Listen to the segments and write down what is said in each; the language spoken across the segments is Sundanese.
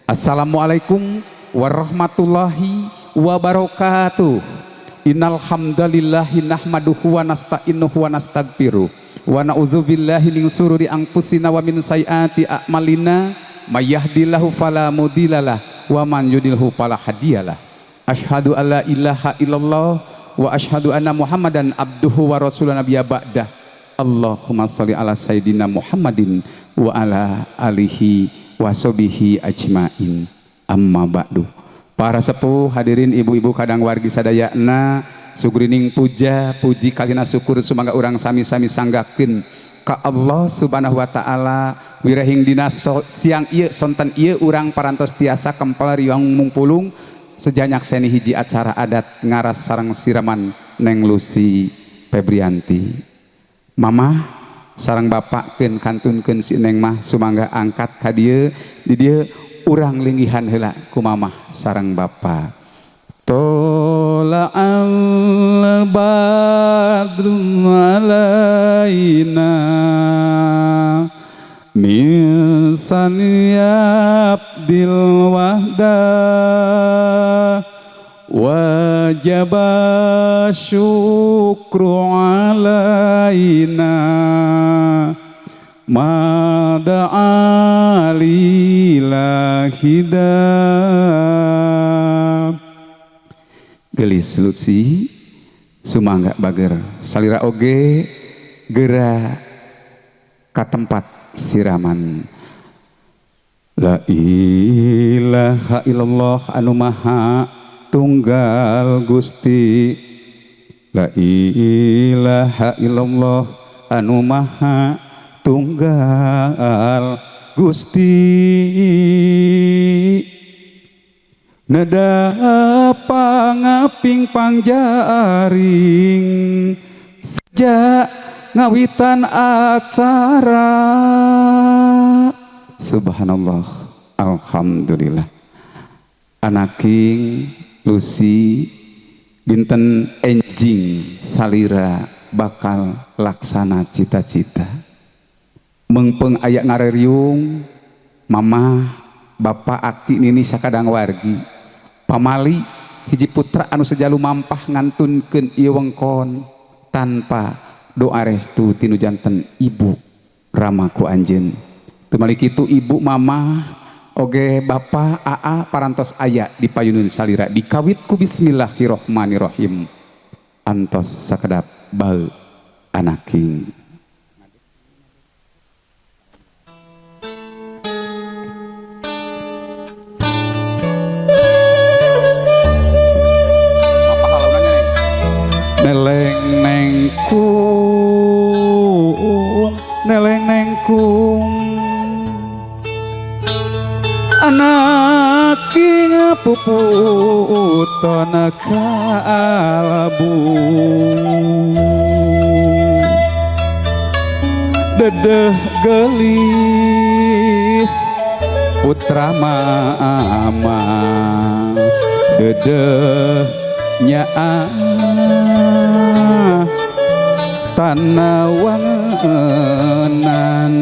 Assalamualaikum warahmatullahi wabarakatuh. Innal hamdalillahi nahmaduhu wa nasta'inuhu wa nastaghfiruh wa na'udzubillahi min sururi anfusina wa min sayyiati a'malina may yahdihillahu fala mudhillalah wa man yudlilhu fala hadiyalah. Asyhadu alla ilaha illallah wa asyhadu anna Muhammadan abduhu wa rasulun nabiyya ba'dah. Allahumma sholli ala sayyidina Muhammadin wa ala alihi wa sahbihi ajmain. Amma ba'du. Para sepuh, hadirin ibu-ibu kadang wargi sadayana, sugrining puja puji kalina syukur sumangga urang sami-sami sanggakeun ka Allah Subhanahu wa taala. Wirahing dina siang ieu sonten ieu urang parantos tiasa kempel riang mungpulung sejanyak seni hiji acara adat ngaras sareng siraman Neng Lucy Febrianti. Mama sareng bapak keun kantunkeun si Neng mah sumangga angkat ka dieu di dieu urang linggihan heula ku mamah sareng bapa. Tola'al badrum alaina min saniyabdil wahdah wajaba syukru alaina mada'alilahidab. Gelis Lucy sumangga bager salira oge gera ka tempat siraman. La ilaha illallah anu maha tunggal Gusti. La ilaha illallah anu maha tunggal Gusti. Nada pangaping pangjaring sejak ngawitan acara. Subhanallah, alhamdulillah. Anaking Lucy binten enjing salira bakal laksana cita-cita. Mengpeng ayak ngareryung mama bapak aki nini sakadang wargi pamali hiji putra anu sejalu mampah ngantunkeun ieu wengkon tanpa doa restu tinu janten ibu rama ku anjeun. Teu mali kitu ibu mama oge bapa aa parantos aya di payuneun salira dikawit ku bismillahirrahmanirrahim antos sakedap bae anaking. Neleng nengkung, neleng nengkung, anak king puputona kalabung, dedeh gelis putra mama, dedeh nyaah tanah wangenan.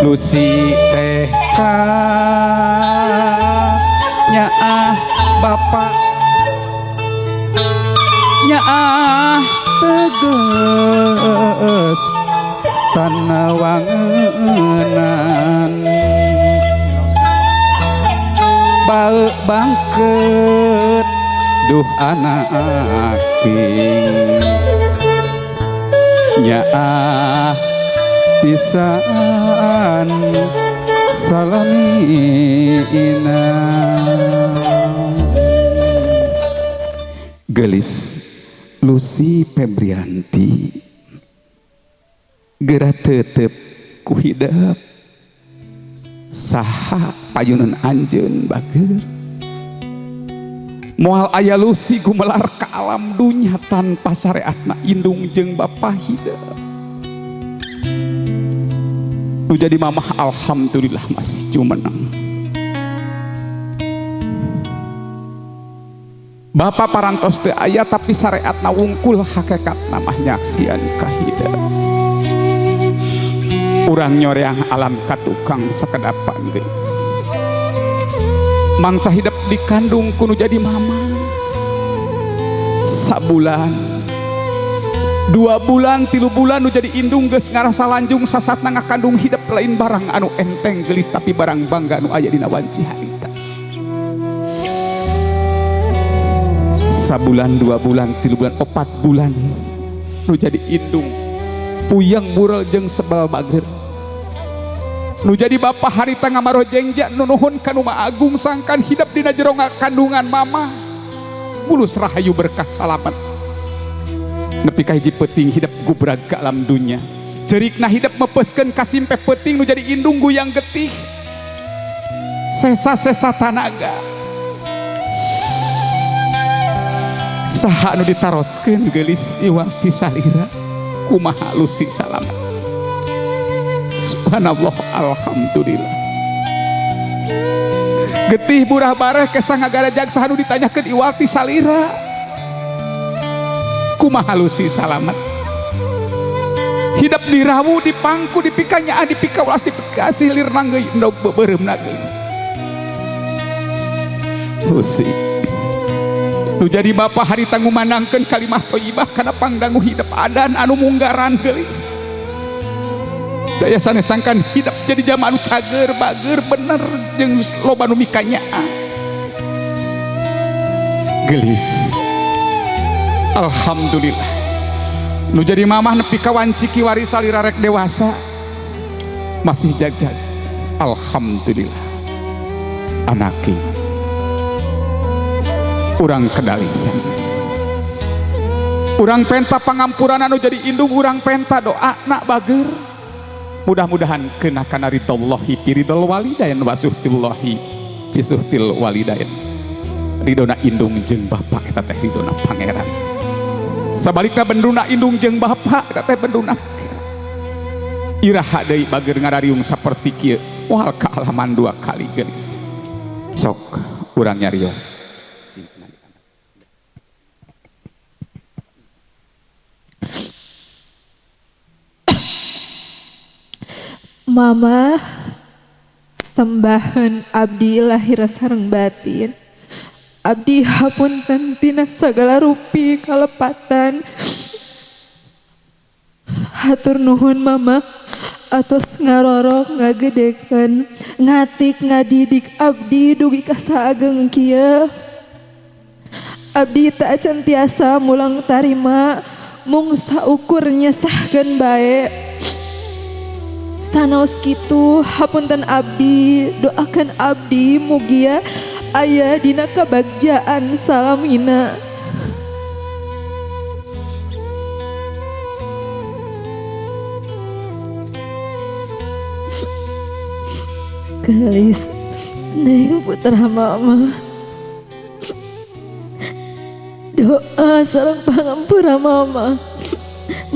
Lucy teh ka nyaah bapak nyaah teges tanah wangenan. Bae bangket duh anak king nyaah pisan salamina. Gelis Lucy Febrianti geura teuteup ku hidep saha payunan anjeun bager moal aya Lucy gumelar ka alam dunya tanpa sareatna indung jeung bapa hideung. Nu jadi mamah alhamdulillah masih cumenang. Bapa parantos teu aya tapi sareatna wungkul hakikat namanya nyaksian ka hideung. urang nyoreang alam katukang sakedapan guys. Mangsa hidup dikandung kuno jadi mama sabulan 2 bulan 3 bulan nu jadi indung geus ngarasa lanjung sasatna ngakandung hidup lain barang anu enteng gelis tapi barang bangga nu aya dina wanci harita. Sabulan 2 bulan 3 bulan 4 bulan nu jadi indung puyang mural jeung sebal bager nu jadi bapak harita ngamaro jengja nu nuhun ka nu Agung sangkan hidup dina jero kandungan mama mulus rahayu berkah salamet nepi ka hiji peuting hidup gubrag ka alam dunya cerikna hidup mepeskeun kasimpe peuting nu jadi indung guyang getih sesa-sesa tanaga saha nu ditaroskeun geulis iwati salira kumaha lusi salamet. Subhanallah, alhamdulillah. Getih burah bareh kesang ngagarajag sahanu ditanyakeun iwati salira kumaha lusi salamet. Hidup dirawu dipangku dipikanya dipikawalas dipikasih lir nanggeui endog beureumna geus. Lusi nu jadi bapak harita ngumandangkeun kalimah thayyibah kana pangdangu hidup adan anu munggaran geulis. Daya sanesangkan hidup jadi jama anu cager bager bener jeung loba nu mikanyaan gelis. Alhamdulillah nu jadi mamah nepi ka wanci kiwari salira rek dewasa masih jagjag. Alhamdulillah anaki urang kedalisan urang penta pangampuran anu jadi indung urang penta doa nak bager mudah-mudahan kena kana ridallahi piridul walidain wa suhtillahi fi suhtil walidain ridona indung jeung bapak eta teh ridona pangeran sabalikna benduna indung jeung bapak eta teh benduna iraha deui bager ngarariung saperti kieu moal kaalaman 2 kali geulis sok urang nyarios. Mama sembahan abdi lahir sareng batin abdi hapunten tina sagala rupi kalepatan hatur nuhun mama atos ngarorok ngagedekeun ngatik ngadidik abdi dugi ka saageng kieu abdi tak acan tiasa mulang tarima mung saukur nyesahkeun bae. Sanaos kitu hapunten abdi doakan abdi mugia aya dina kabagjaan salamina. Gelis neng putra mama doa sareng pangampura mama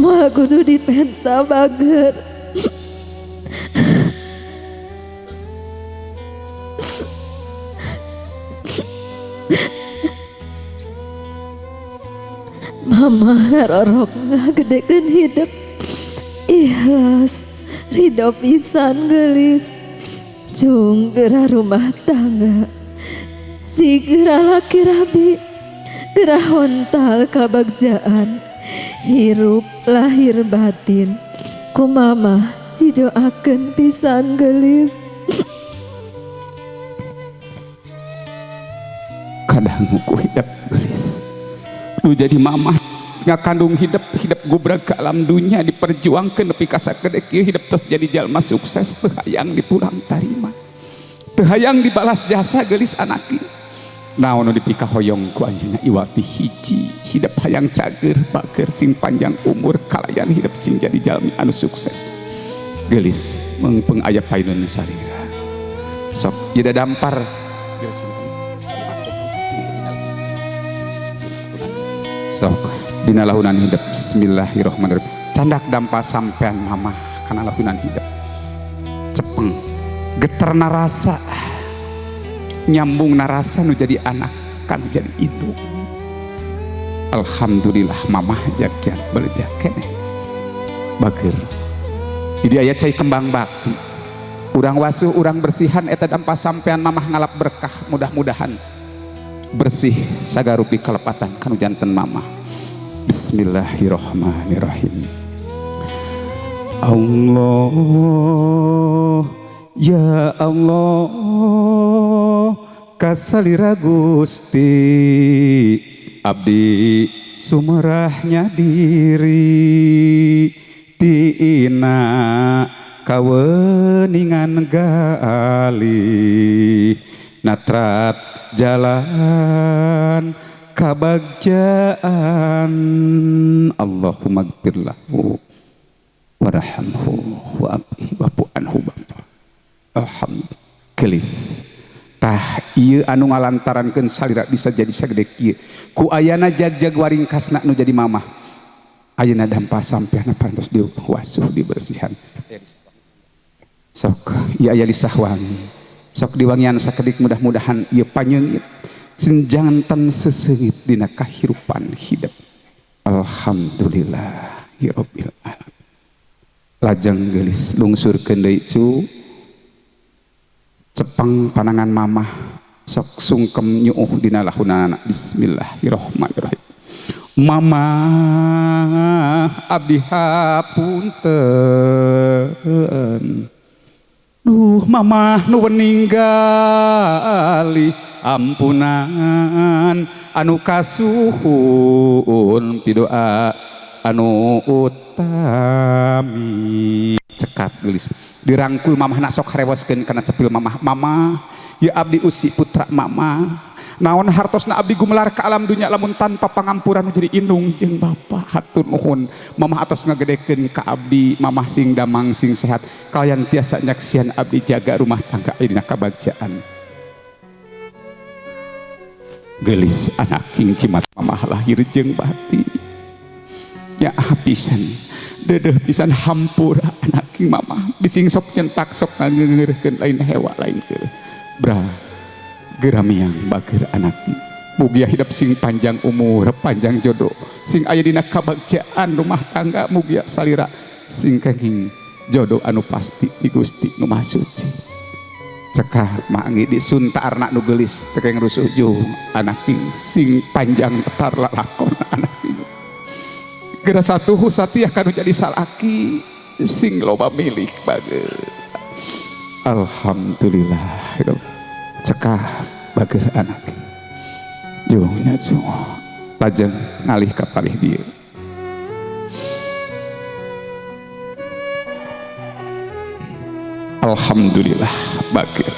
moal kudu dipenta bager. Mama ngarorok ngagedekeun hidup ikhlas ridho pisan gelis cung geura rumah tangga sigera laki rabi geura hontal kabagjaan hirup lahir batin ku mama didoakeun pisan gelis. Kadang ku hidup gelis nu jadi mamah ngakandung hidup gubrag ke alam dunia diperjuangkan nepi ka sakedek ieu hidup terus jadi jalma sukses teu hayang dipulang tarima teu hayang dibalas jasa gelis anaki naon nu dipika hoyong ku anjeunna iwati hiji hidup hayang cager bager sing panjang umur kalayan hidup sing jadi jalmi anu sukses gelis mengpeung aya painun salira sok jeda dampar sok dina lahunan hidup. Bismillahirrahmanirrahim. Candak dampa sampean mama kana lahunan hidup cepeng geter narasa nyambung narasa nu jadi anak kan jadi induk. Alhamdulillah mamah jag-jag beulejak keneh bager Di ayat saya kembang bakti urang wasuh urang bersihan eta dampa sampean mamah ngalap berkah mudah-mudahan bersih sagarupi kelepatan kanu janten mamah. Bismillahirrahmanirrahim. Allah ya Allah kasalira Gusti abdi sumerahnya diri tina kaweningan gali natrat jalan kabagjaan Allahumma gfirlahu warhamhu wa'fu anhu bapa alhamdulillah gelis tah ieu anu ngalantarankeun salira bisa jadi sagede kieu ku ayana jag-jag waringkasna nu jadi mamah ayeuna dampa sampeana pantos diwasuh dibersihan sok ieu aya lisahwangi sok diwangian sakedik mudah-mudahan ieu panyeungit senjantan seseungit dina kahirupan hidup alhamdulillahirabbil alamin lajeng geulis lungsurkeun deui cu cepeng panangan mamah sok sungkem nyuuh dina lahunana bismillahirrahmanirrahim. Mama abdi hapunten duh mama nu ningali ampunan anu kasuhun pidoa anu utami cekat gelis dirangkul mamah nak sok harewaskeun kana cepil mamah mama ya abdi usi putra mama naon hartosna abdi gumelar ka alam dunya lamun tanpa pangampuran jadi indung jeung bapa hatur nuhun mamah atos ngagedekeun ka abdi mamah sing damang sing sehat kalian tiasa nyaksian abdi jaga rumah tangga dina kabagjaan gelis anak king cimat mamah lahir jeung batin ya pisan dedeh pisan hampura anak king mamah bising sok nyentak sok ngangeureurkeun lain hewa lain ke bra geramiang bager anak mugia hidup sing panjang umur panjang jodoh sing aya dina kabagjaan rumah tangga mugia salira sing kenging jodoh anu pasti di Gusti nu Maha Suci cekah mangi disuntarna nu geulis tekeng rusuh jeung anak sing panjang tetar lalakon anak geura satuhu satiyah kanu jadi salaki sing loba milik bager alhamdulillah cekah bager anak jungnya semua lajeng ngalih ka palih dieu alhamdulillah bager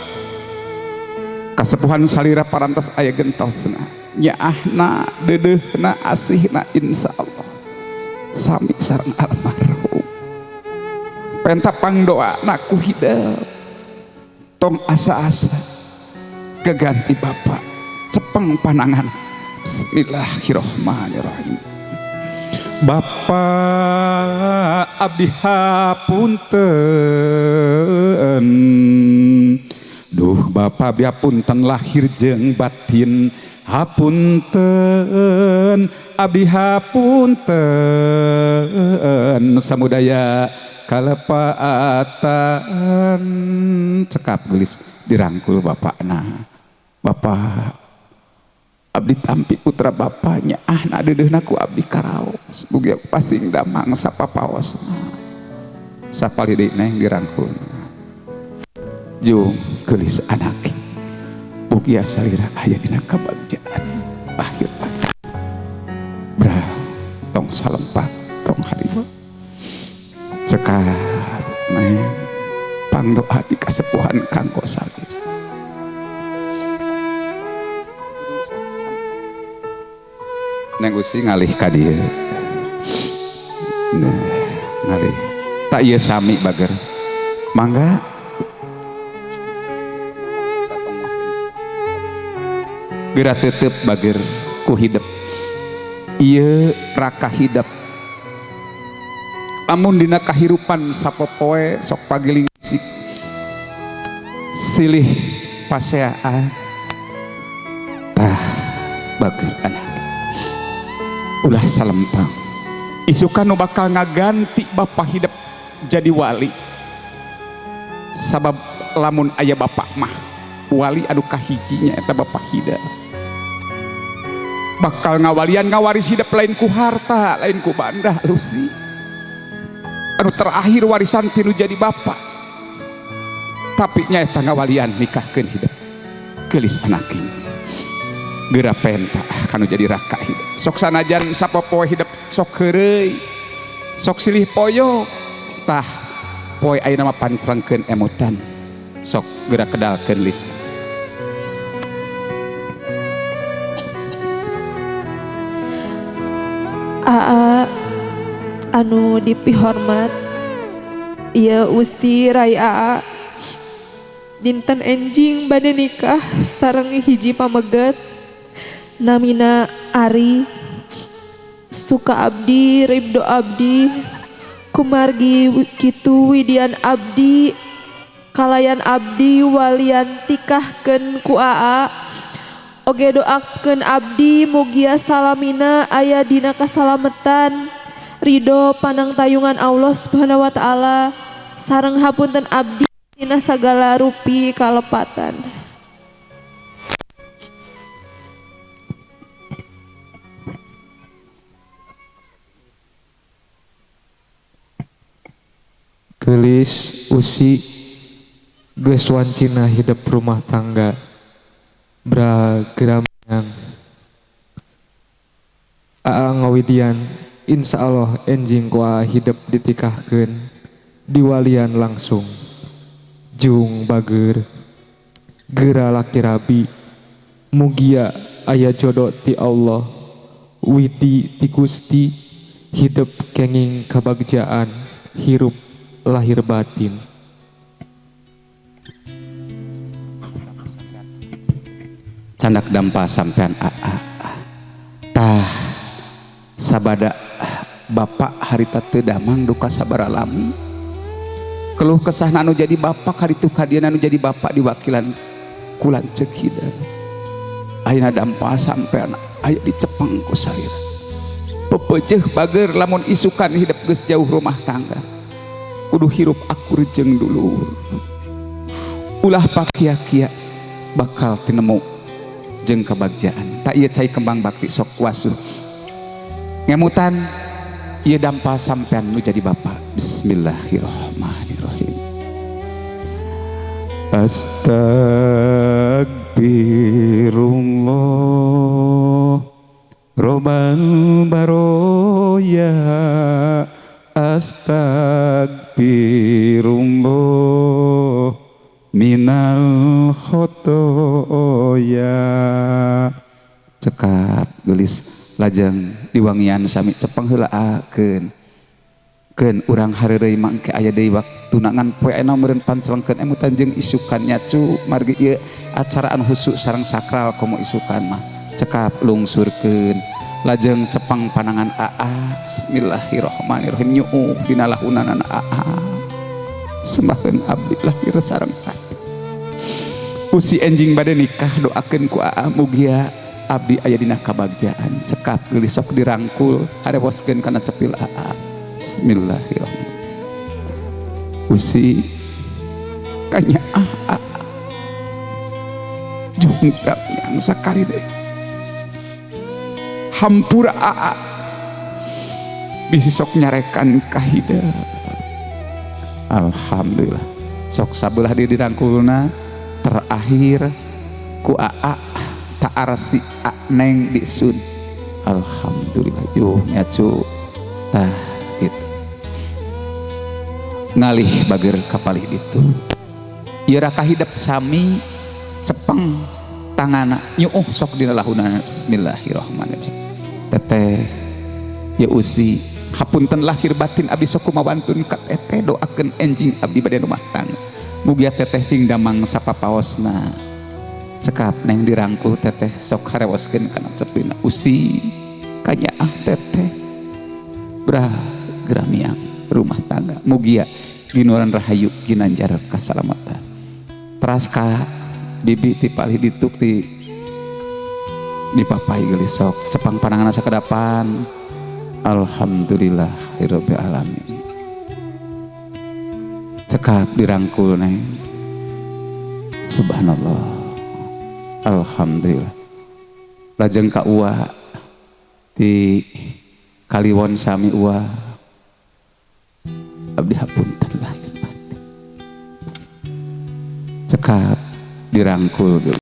kasepuhan salira parantos aya gentosna nyaahna deudeuhna asihna insyaallah sami sareng almarhum penta pangdoana ku hidup tong asa-asa keganti bapak cepeng panangan bismillahirrahmanirrahim. Bapak abdi hapunten duh bapak biapunten lahir jeung batin hapunten abdi hapunten samudaya kalepaatan cekap gelis dirangkul bapakna bapak abdi tampi putra bapaknya nak deudeuhna ku abdi karaos mugia pasing damang sapapaosna sapali deui neng dirangkul jung geulis anak mugia salira aya dina kabagjaan akhir bra tong salempat tong harima cekap neng pangdoa di kasepuhan kanggo salira neng usi ngalih ka dieu nah ngalih tak ieu sami bager mangga geura teuteub bager ku hidup ieu raka hidup lamun dina kahirupan sapopoe sok pagiling silih paseaan tah bager anak ulah salempang isukan nu bakal ngaganti bapak hidup jadi wali sabab lamun ayah bapak mah wali anu kahijinya eta bapak hida bakal ngawalian ngawaris hidup lain ku harta lain ku banda lusi anu terakhir warisan tinu jadi bapak tapi nyaeta ngawalian nikahkeun hidup gelis anaking geura penta kanu jadi raka hidup sok sanajan sapopoe hidup sok heureuy sok silih poyo tah poe ayeuna mah panclengkeun emutan sok geura kedalkeun lis Aa anu dipihormat ieu Usti Rai Aa dinten enjing bade nikah sareng hiji pameget namina Ari Suka Abdi Ribdo Abdi kumargi kitu Widian Abdi kalayan Abdi walian tikahkeun ku Aa oge doakeun Abdi mugia salamina aya dina kasalametan ridho panang tayungan Allah Subhanahu wa taala sareng hapunten Abdi dina sagala rupi kalepatan. Gelis usi geus wancina hidup rumah tangga brageramang Aa ngawidian insya Allah enjing ku hidup ditikahkeun diwalian langsung jung bager geura laki rabi mugia aya jodoh ti Allah widi ti Gusti hidup kenging kabagjaan hirup lahir batin. Candak dampa sampean Aa tah sabada bapak harita teu damang duka sabara lami keluh kesah anu jadi bapak haritu kadieu anu jadi bapak diwakilan kulan cekida ayeuna dampa sampean aya di Cepeng ku saya pepeuceuh bager lamun isukan hidup geus jauh rumah tangga kudu hirup akur jeung dulur ulah pakia-kia bakal tinemu jeung kebagjaan tak ieu cai kembang bakti sok wasuh ngemutan ieu dampa sampean nu jadi bapak. Bismillahirrahmanirrahim. Astagfirullah Robbal baroya Astagfirullah minal khotoya cekap gelis lajeng diwangian sami Cepeng heulaakeun keun urang hareureuy mangke aya deui waktunangan poe ena meureun pancelengkeun emutan jeung isukan nyacu margi ieu acara anu husu sareng sakral komo isukan mah cekap lungsurkeun lajeng Cepeng panangan Aa bismillahirrahmanirrahim nyuuh dina lahunanana Aa sembahkeun abdi lahir sareng hati usi enjing bade nikah doakeun ku Aa mugia abdi aya dina kabagjaan cekap geulis sok dirangkul harewoskeun kana cepil Aa bismillahirrahmanirrahim usi kanya Aa junggap yang sakali deui hampura Aa bisi sok nyarekan kahida alhamdulillah sok sabelah di dirangkulna terakhir ku Aa tak arasi neng disun alhamdulillah yuh nyacu tah gitu ngalih bager kapalih itu ieu raka hidup sami Cepeng tangana nyuuh sok dina lahunana bismillahirrahmanirrahim teteh ya usi hapunten lahir batin abdi sok kumawantun ka teteh doakeun enjing abdi bade rumah tangga mugia teteh sing damang sapapaosna cekap neng dirangkul teteh sok harewoskeun kana cepina usi kanyaah teteh gramiang rumah tangga mugia ginuran rahayu ginanjar kasalamatan teraska bibi ti palih dituk ti dipapai geulis sok Cepeng pananganna sakedapan alhamdulillahirabbil alamin cekap dirangkul neng. Subhanallah, alhamdulillah. Lajeng ka uwa di Kaliwon sami uwa, abdi hapunten lahir batin. Cekap dirangkul dulu.